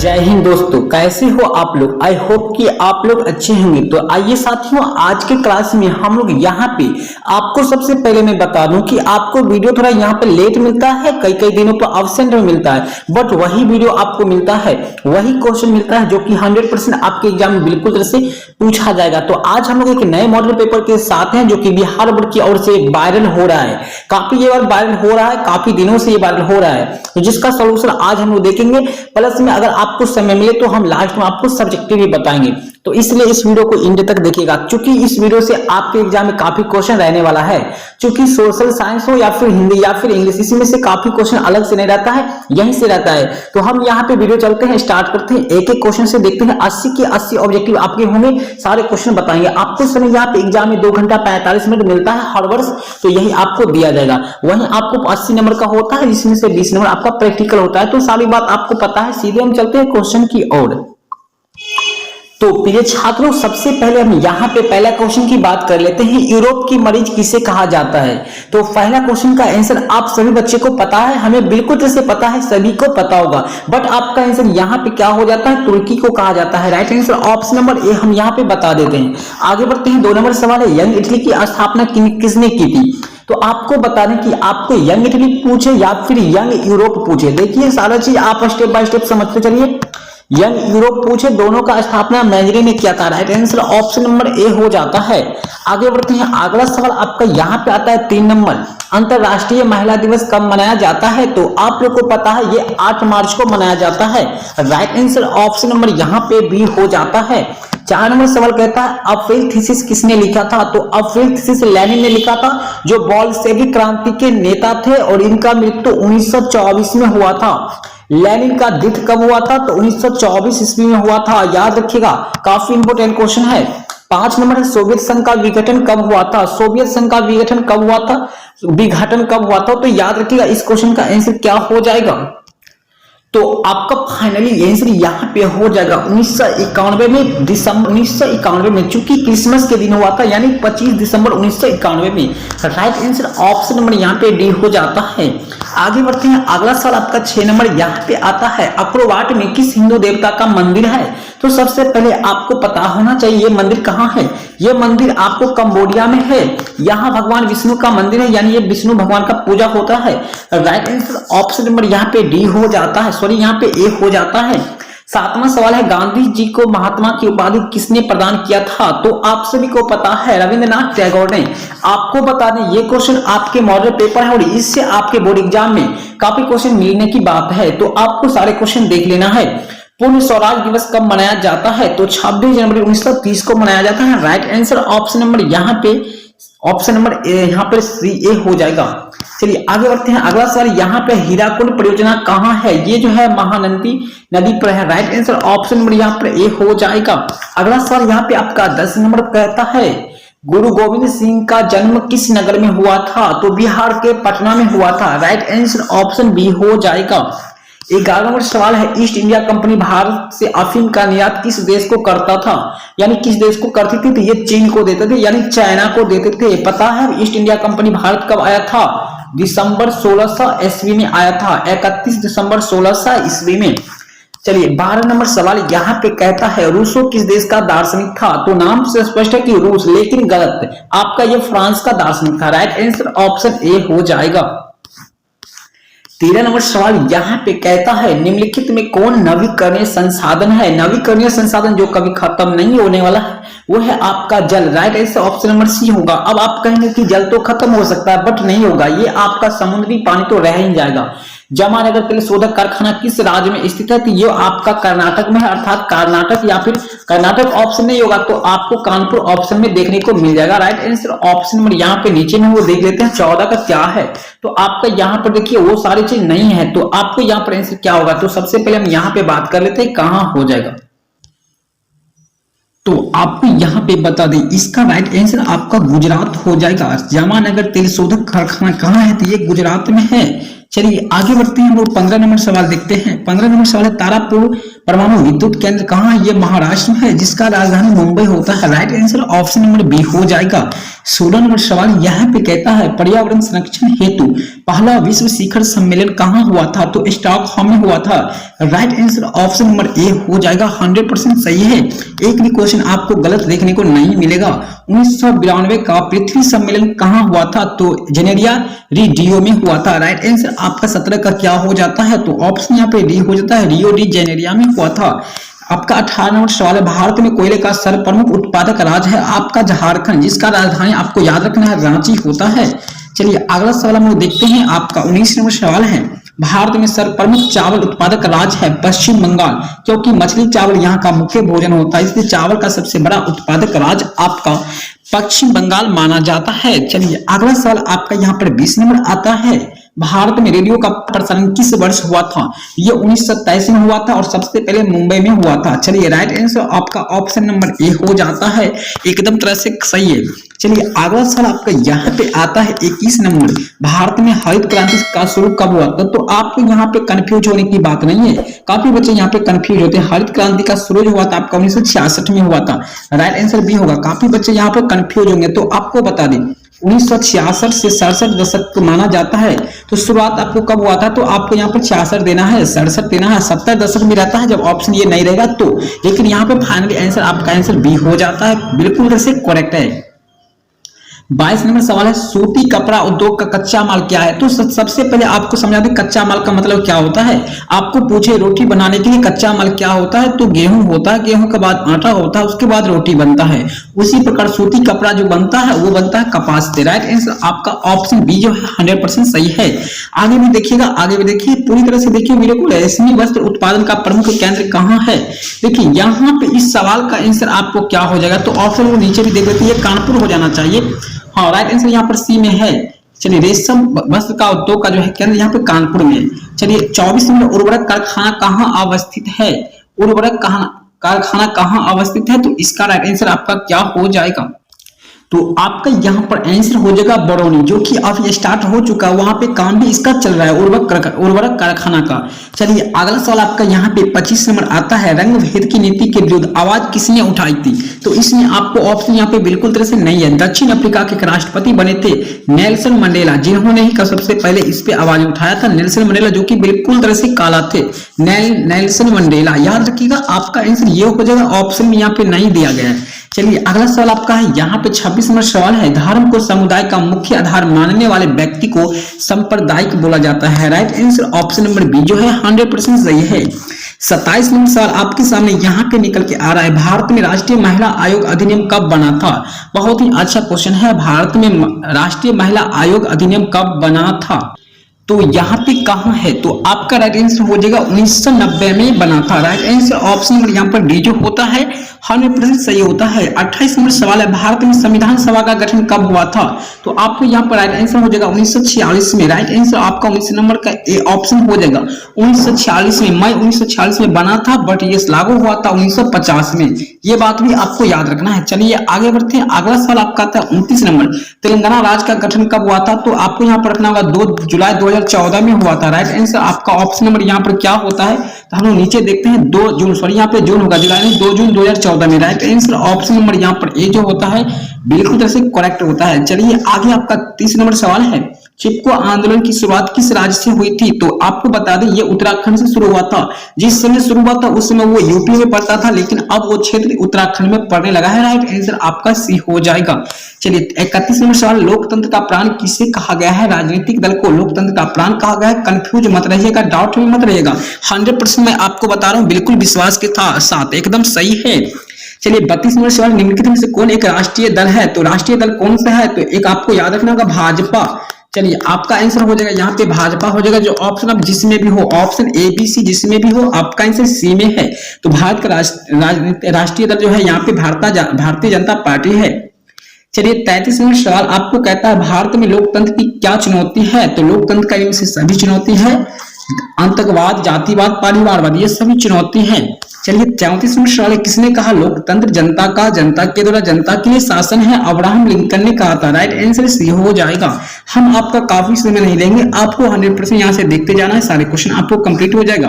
जय हिंद दोस्तों, कैसे हो आप लोग। आई होप कि आप लोग अच्छे होंगे। तो आइए साथियों, आज के क्लास में हम लोग यहाँ पे आपको सबसे पहले मैं बता दूं कि आपको वीडियो थोड़ा यहाँ पे लेट मिलता है, कई कई दिनों पर अब्सेंट में मिलता है, बट वही वीडियो आपको मिलता है, वही क्वेश्चन मिलता है जो कि 100% आपके एग्जाम में बिल्कुल तरह से पूछा जाएगा। तो आज हम लोग एक नए मॉडल पेपर के साथ हैं जो कि बिहार बोर्ड की ओर से वायरल हो रहा है। काफी ये बार वायरल हो रहा है, काफी दिनों से ये वायरल हो रहा है, तो जिसका सोल्यूशन आज हम लोग देखेंगे। प्लस में अगर आपको समय मिले तो हम लास्ट में आपको सब्जेक्टिव भी बताएंगे, तो इसलिए इस वीडियो को एंड तक देखिएगा, क्योंकि इस वीडियो से आपके एग्जाम में काफी क्वेश्चन रहने वाला है। क्योंकि सोशल साइंस हो या फिर हिंदी या फिर इंग्लिश, इसमें से काफी क्वेश्चन अलग से नहीं रहता है, यहीं से रहता है। तो हम यहाँ पे वीडियो चलते हैं, स्टार्ट करते हैं, एक एक क्वेश्चन से देखते हैं। 80 के 80 ऑब्जेक्टिव आपके होंगे, सारे क्वेश्चन बताएंगे आपको। समय यहाँ पे एग्जाम में 2 घंटा 45 मिनट मिलता है हर वर्ष, तो यही आपको दिया जाएगा। वहीं आपको 80 नंबर का होता है, जिसमें से 20 नंबर आपका प्रैक्टिकल होता है। तो सारी बात आपको पता है, सीधे हम चलते हैं क्वेश्चन की ओर। तो प्रिय छात्रों, सबसे पहले हम यहाँ पे पहला क्वेश्चन की बात कर लेते हैं। यूरोप की मरीज किसे कहा जाता है? तो पहला क्वेश्चन का आंसर आप सभी बच्चे को पता है, हमें बिल्कुल तरह से पता है, सभी को पता होगा। बट आपका आंसर यहाँ पे क्या हो जाता है? तुर्की को कहा जाता है। Right answer option number A हम यहाँ पे बता देते हैं। आगे बढ़ते हैं, 2 नंबर सवाल है, यंग इटली की स्थापना किसने की थी? तो आपको बता दें कि आपको यंग इटली पूछे या फिर यंग यूरोप पूछे, देखिए सारा चीज आप स्टेप बाय स्टेप समझते चलिए। यंग यूरोप पूछे, दोनों का स्थापना मैजरी ने किया था। Right answer option number A हो जाता है। आगे बढ़ते हैं, अगला सवाल आपका यहाँ पे आता है 3 नंबर, अंतरराष्ट्रीय महिला दिवस कब मनाया जाता है? तो आप लोग को पता है ये 8 मार्च को मनाया जाता है। राइट आंसर ऑप्शन नंबर यहाँ पे बी हो जाता है। 4 नंबर सवाल कहता है अप्रैल थीसिस किसने लिखा था? तो अप्रैल थीसिस लेनिन ने लिखा था, जो बोल्शेविक क्रांति के नेता थे, और इनका मृत्यु 1924 में हुआ था। लेनिन का डेथ कब हुआ था? तो 1924 ईस्वी में हुआ था, याद रखिएगा, काफी इंपोर्टेंट क्वेश्चन है। 5 नंबर है, सोवियत संघ का विघटन कब हुआ था? सोवियत संघ का विघटन कब हुआ था? विघटन कब हुआ था? तो याद रखिएगा, इस क्वेश्चन का आंसर क्या हो जाएगा? तो आपका फाइनली आंसर यहाँ पे हो जाएगा 1991 में, दिसंबर 1991 में, चूंकि क्रिसमस के दिन हुआ था, यानी 25 दिसंबर 1991 में। राइट आंसर ऑप्शन नंबर यहाँ पे डी हो जाता है। आगे बढ़ते हैं, अगला सवाल आपका 6 नंबर यहाँ पे आता है, अक्रोवाट में किस हिंदू देवता का मंदिर है? तो सबसे पहले आपको पता होना चाहिए ये मंदिर कहाँ है। ये मंदिर आपको कंबोडिया में है। यहाँ भगवान विष्णु का मंदिर है, यानी ये विष्णु भगवान का पूजा होता है। राइट आंसर ऑप्शन नंबर यहाँ पे डी हो जाता है, सॉरी यहाँ पे ए हो जाता है। 7वां सवाल है, गांधी जी को महात्मा की उपाधि किसने प्रदान किया था? तो आप सभी को पता है, रविंद्रनाथ टैगोर ने। आपको बता दें ये क्वेश्चन आपके मॉडल पेपर है, और इससे आपके बोर्ड एग्जाम में काफी क्वेश्चन मिलने की बात है, तो आपको सारे क्वेश्चन देख लेना है। पूर्ण स्वराज दिवस कब मनाया जाता है? तो 26 जनवरी 1930 को मनाया जाता है। राइट आंसर ऑप्शन नंबर यहाँ पे ऑप्शन नंबर यहाँ पर सी ए हो जाएगा। चलिए आगे बढ़ते हैं, अगला सवाल यहाँ पे हीराकुंड परियोजना कहाँ है? ये जो है महानंदी नदी पर है। राइट आंसर ऑप्शन नंबर यहाँ पर ए हो जाएगा। अगला सवाल यहाँ पे आपका 10 नंबर कहता है, गुरु गोविंद सिंह का जन्म किस नगर में हुआ था? तो बिहार के पटना में हुआ था। राइट आंसर ऑप्शन बी हो जाएगा। 11 नंबर सवाल है, ईस्ट इंडिया कंपनी भारत से अफीम का निर्यात किस देश को करता था? यानी किस देश को करती थी? तो ये चीन को देते थे, यानी चाइना को देते थे। पता है ईस्ट इंडिया कंपनी भारत कब आया था? दिसंबर 1600 ईस्वी में आया था, 31 दिसंबर 1600 ईस्वी में। चलिए 12 नंबर सवाल यहाँ पे कहता है, रूसो किस देश का दार्शनिक था? तो नाम से स्पष्ट है कि रूस, लेकिन गलत, आपका ये फ्रांस का दार्शनिक था। राइट आंसर ऑप्शन ए हो जाएगा। 13 नंबर सवाल यहाँ पे कहता है, निम्नलिखित में कौन नवीकरणीय संसाधन है? नवीकरणीय संसाधन जो कभी खत्म नहीं होने वाला है वो है आपका जल। Right answer option number C होगा। अब आप कहेंगे कि जल तो खत्म हो सकता है, बट नहीं होगा, ये आपका समुद्री पानी तो रह ही जाएगा। जमानगर तेल शोधक कारखाना किस राज्य में स्थित है? तो ये आपका कर्नाटक में है, अर्थात कर्नाटक, या फिर कर्नाटक ऑप्शन नहीं होगा तो आपको कानपुर ऑप्शन में देखने को मिल जाएगा। राइट आंसर ऑप्शन नंबर यहाँ पे नीचे में वो देख लेते हैं 14 का क्या है। तो आपका यहाँ पर देखिए वो सारी चीज नहीं है, तो आपको यहाँ पर आंसर क्या होगा? तो सबसे पहले हम यहाँ पे बात कर लेते हैं कहाँ हो जाएगा। तो आपको यहाँ पे बता दें, इसका राइट आंसर आपका गुजरात हो जाएगा। जमानगर तेल शोधक कारखाना कहाँ है? तो ये गुजरात में है। चलिए आगे बढ़ते हैं, हम लोग 15 नंबर सवाल देखते हैं। 15 नंबर सवाल है, तारापुर परमाणु विद्युत केंद्र कहाँ है? ये महाराष्ट्र में है, जिसका राजधानी मुंबई होता है। Right answer option number B हो जाएगा। 16 नंबर सवाल यहाँ पे कहता है, पर्यावरण संरक्षण हेतु पहला विश्व शिखर सम्मेलन कहाँ हुआ था? तो स्टॉकहोम में हुआ था। Right answer option number A हो जाएगा। 100% सही है, एक भी क्वेश्चन आपको गलत देखने को नहीं मिलेगा। 1992 का पृथ्वी सम्मेलन कहाँ हुआ था? तो जेनेरिया रियो में हुआ था। राइट आंसर आपका 17 का क्या हो जाता है? तो ऑप्शन यहाँ पे डी हो जाता है, रियो डी जेनेरिया में हुआ था। आपका 18 नंबर सवाल है, भारत में कोयले का सर्वप्रमुख उत्पादक राज्य है आपका झारखंड, जिसका राजधानी आपको याद रखना है रांची होता है। चलिए अगला सवाल हम लोग देखते हैं। आपका 19 नंबर सवाल है, भारत में सर्वप्रमुख चावल उत्पादक राज्य है पश्चिम बंगाल, क्योंकि मछली चावल यहाँ का मुख्य भोजन होता है, इसलिए चावल का सबसे बड़ा उत्पादक राज्य आपका पश्चिम बंगाल माना जाता है। चलिए अगला सवाल आपका यहाँ पर 20 नंबर आता है, भारत में रेडियो का प्रसारण किस वर्ष हुआ था? ये 1987 में हुआ था और सबसे पहले मुंबई में हुआ था। चलिए राइट आंसर आपका ऑप्शन नंबर ए हो जाता है, एकदम तरह से सही है। चलिए अगला सवाल आपका यहाँ पे आता है 21 नंबर, भारत में हरित क्रांति का शुरू कब हुआ था? तो आपको यहाँ पे कंफ्यूज होने की बात नहीं है, काफी बच्चे यहाँ पे कंफ्यूज होते हैं। हरित क्रांति का शुरू हुआ था आपका 1966 में हुआ था। राइट आंसर बी होगा। काफी बच्चे यहाँ पे कंफ्यूज होंगे, तो आपको बता दें 1966 से 67 दशक को माना जाता है। तो शुरुआत आपको कब हुआ था? तो आपको यहाँ पर 66 देना है, 67 देना है, 70 दशक में रहता है जब ऑप्शन ये नहीं रहेगा तो। लेकिन यहाँ पे फाइनली आंसर आपका आंसर बी हो जाता है, बिल्कुल जैसे करेक्ट है। 22 नंबर सवाल है, सूती कपड़ा उद्योग का कच्चा माल क्या है? तो सबसे पहले आपको समझा दें कच्चा माल का मतलब क्या होता है। आपको पूछे रोटी बनाने के लिए कच्चा माल क्या होता है? तो गेहूं होता है, गेहूं के बाद आटा होता है, उसके बाद रोटी बनता है। उसी प्रकार सूती कपड़ा जो बनता है वो बनता है कपास से। राइट आंसर आपका ऑप्शन बी जो है 100% सही है। आगे भी देखिएगा, आगे भी देखिए, पूरी तरह से देखिए वीडियो को। रेशमी वस्त्र उत्पादन का प्रमुख केंद्र कहाँ है? देखिए यहाँ पे इस सवाल का आंसर आपको क्या हो जाएगा? तो ऑप्शन वो नीचे भी देख लेते हैं, कानपुर हो जाना चाहिए। हाँ राइट आंसर यहाँ पर सी में है। चलिए रेशम वस्त्र का उद्योग का जो है केंद्र यहाँ पे कानपुर में है। चलिए 24 नंबर, उर्वरक कारखाना कहाँ अवस्थित है? उर्वरक कारखाना कहाँ अवस्थित है? तो इसका राइट आंसर आपका क्या हो जाएगा? तो आपका यहाँ पर आंसर हो जाएगा बरौनी, जो कि अभी स्टार्ट हो चुका है, वहां पे काम भी इसका चल रहा है, उर्वरक कारखाना का। चलिए अगला सवाल आपका यहाँ पे 25 नंबर आता है, रंग भेद की नीति के विरुद्ध आवाज किसने उठाई थी? तो इसमें आपको ऑप्शन यहाँ पे बिल्कुल तरह से नहीं है। दक्षिण अफ्रीका के राष्ट्रपति बने थे नेल्सन मंडेला, जिन्होंने ही सबसे पहले इस पे आवाज उठाया था। नेल्सन मंडेला जो कि बिल्कुल तरह से काला थे, नेल्सन मंडेला, याद रखिएगा। आपका आंसर ये हो जाएगा, ऑप्शन में यहाँ पे नहीं दिया गया है। चलिए अगला सवाल आपका है यहाँ पे 26 नंबर सवाल है, धर्म को समुदाय का मुख्य आधार मानने वाले व्यक्ति को सांप्रदायिक बोला जाता है। Right answer option number B जो है 100% सही है। 27 नंबर सवाल आपके सामने यहाँ पे निकल के आ रहा है, भारत में राष्ट्रीय महिला आयोग अधिनियम कब बना था? बहुत ही अच्छा क्वेश्चन है, भारत में राष्ट्रीय महिला आयोग अधिनियम कब बना था? तो यहाँ पे कहाँ है? तो आपका राइट आंसर हो जाएगा 1990 में बना था। राइट आंसर ऑप्शन नंबर यहाँ पर डी जो होता है 100% सही होता है। 28 नंबर सवाल है, भारत में संविधान सभा का गठन कब हुआ था? तो आपको यहाँ पर राइट आंसर हो जाएगा 1946 में। राइट आंसर आपका 19 नंबर का ए ऑप्शन हो जाएगा 1946 में, मई 1946 में बना था, बट ये लागू हुआ था 1950 में। ये बात भी आपको याद रखना है। चलिए आगे बढ़ते हैं, अगला सवाल आपका आता है 29 नंबर, तेलंगाना राज्य का गठन कब हुआ था? तो आपको यहाँ पर रखना होगा 2 जुलाई 2014 में हुआ था। राइट आंसर आपका ऑप्शन नंबर यहाँ पर क्या होता है? तो हम लोग नीचे देखते हैं 2 जून, सॉरी यहाँ पे जून होगा, जुलाई नहीं, 2 जून 2014 में। राइट आंसर ऑप्शन नंबर यहाँ पर ए जो होता है बिल्कुल तरह से करेक्ट होता है। चलिए आगे आपका 30 नंबर सवाल है, चिपको आंदोलन की शुरुआत किस राज्य से हुई थी? तो आपको बता दें ये उत्तराखंड से शुरू हुआ था। जिस समय शुरू हुआ था उस समय वो यूपी में पड़ता था, लेकिन अब वो क्षेत्र उत्तराखंड में पड़ने लगा है। राइट आंसर आपका सी हो जाएगा। चलिए 31 नंबर सवाल, लोकतंत्र का प्राण किसे कहा गया है? राजनीतिक दल को लोकतंत्र का प्राण कहा गया है। कंफ्यूज मत रहिएगा, डाउट में मत रहिएगा, 100% मैं आपको बता रहा हूँ, बिल्कुल विश्वास के साथ एकदम सही है। चलिए 32 नंबर सवाल, निम्नलिखित में से कौन एक राष्ट्रीय दल है? तो राष्ट्रीय दल कौन सा है? तो एक आपको याद रखना होगा भाजपा। चलिए आपका आंसर हो जाएगा यहाँ पे भाजपा हो जाएगा, जो ऑप्शन अब जिसमें भी हो, ऑप्शन ए बी सी जिसमें भी हो, आपका आंसर सी में है। तो भारत का राष्ट्रीय दल जो है यहाँ पे भारतीय जनता पार्टी है। चलिए 33 नंबर सवाल आपको कहता है, भारत में लोकतंत्र की क्या चुनौती है? तो लोकतंत्र का इनमें से सभी चुनौती है, आतंकवाद, जातिवाद, परिवारवाद, ये सभी चुनौती है। चलिए 34वां सवाल है, किसने कहा लोकतंत्र जनता का, जनता के द्वारा जनता के लिए शासन है? अब्राहम लिंकन ने कहा था। राइट आंसर सी हो जाएगा। हम आपका काफी समय नहीं लेंगे, आपको 100% यहाँ से देखते जाना है, सारे क्वेश्चन आपको कंप्लीट हो जाएगा।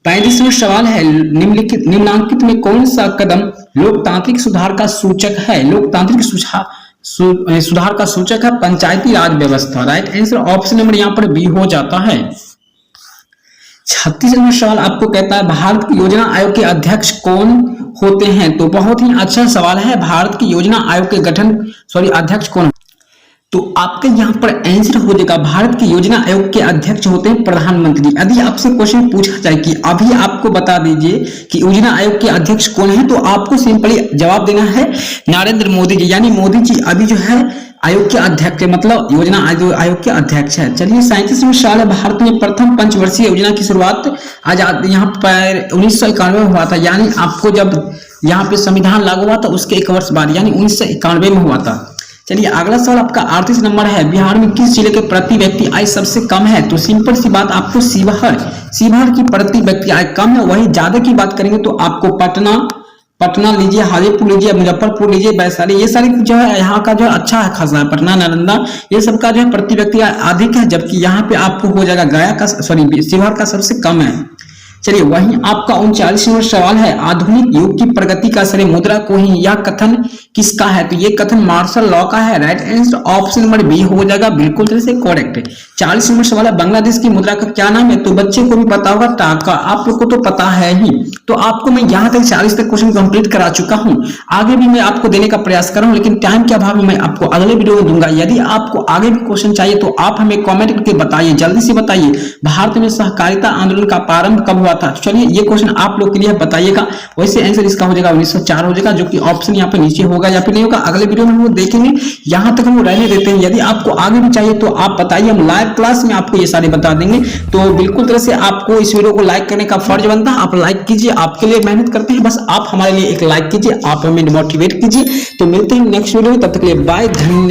35वां सवाल है, निम्नलिखित में कौन सा कदम लोकतांत्रिक सुधार का सूचक है? लोकतांत्रिक सुधार का सूचक है पंचायती राज व्यवस्था। राइट आंसर ऑप्शन नंबर यहाँ पर बी हो जाता है। 36वां सवाल आपको कहता है, भारत की योजना आयोग के अध्यक्ष कौन होते हैं? तो बहुत ही अच्छा सवाल है, भारत की योजना आयोग के अध्यक्ष कौन? तो आपका यहाँ पर आंसर हो जाएगा, भारत की योजना आयोग के अध्यक्ष होते हैं प्रधानमंत्री। यदि आपसे क्वेश्चन पूछा जाए कि अभी आपको बता दीजिए कि योजना आयोग के अध्यक्ष कौन है, तो आपको सिंपली जवाब देना है नरेंद्र मोदी जी, यानी मोदी जी अभी जो है आयोग के अध्यक्ष, मतलब योजना आयोग के अध्यक्ष है। चलिए 37वां सवाल है, भारत में प्रथम पंचवर्षीय योजना की शुरुआत आजाद यहाँ पर 1991 में हुआ था, यानी आपको जब यहाँ पे संविधान लागू हुआ था उसके 1 वर्ष बाद, यानी 1991 में हुआ था। चलिए अगला सवाल आपका 38 नंबर है, बिहार में किस जिले के प्रति व्यक्ति आय सबसे कम है? तो सिंपल सी बात, आपको शिवहर की प्रति व्यक्ति आय कम है। वही ज्यादा की बात करेंगे तो आपको पटना लीजिए, हाजीपुर लीजिए, मुजफ्फरपुर लीजिए, वैशाली, ये सारी जो है यहाँ का जो है अच्छा है खासा है। पटना, नालंदा, ये सब का जो है प्रति व्यक्ति अधिक है, जबकि यहाँ पे आपको हो जाएगा शिवहर का सबसे कम है। चलिए वहीं आपका 39वां सवाल है, आधुनिक युग की प्रगति का श्रेय मुद्रा को ही, यह कथन किसका है? तो ये कथन मार्शल लॉ का है। Right answer option number B हो जाएगा, बिल्कुल तरह से करेक्ट है। 40 नंबर सवाल है, बांग्लादेश की मुद्रा का क्या नाम है? तो बच्चे को भी पता होगा, टाका, आप लोग को तो पता है ही। तो आपको मैं यहाँ तक 40 तक क्वेश्चन कंप्लीट करा चुका हूँ, आगे भी मैं आपको देने का प्रयास कर रहा हूँ, लेकिन टाइम के अभाव में मैं आपको अगले वीडियो में दूंगा। यदि आपको आगे भी क्वेश्चन चाहिए तो आप हमें कॉमेंट करके बताइए, जल्दी से बताइए, भारत में सहकारिता आंदोलन का प्रारंभ कब हुआ था? चलिए ये क्वेश्चन आप लोग के लिए बताइएगा। वैसे आंसर इसका हो जाएगा 1904 हो जाएगा, जो कि ऑप्शन यहाँ पे नीचे होगा या फिर नहीं होगा, अगले वीडियो में हम वो देखेंगे। यहाँ तक हम रहने देते हैं, यदि आपको आगे भी चाहिए तो आप बताइए, हम लाइव क्लास में आपको ये सारे बता देंगे। तो बिल्कुल तरह से आपको इस वीडियो को लाइक करने का फर्ज बनता है, आप लाइक कीजिए, आपके लिए मेहनत करते हैं, बस आप हमारे लिए एक लाइक कीजिए, आप हमें मोटिवेट कीजिए। तो मिलते हैं नेक्स्ट वीडियो में, तब तक के लिए बाय, धन्यवाद।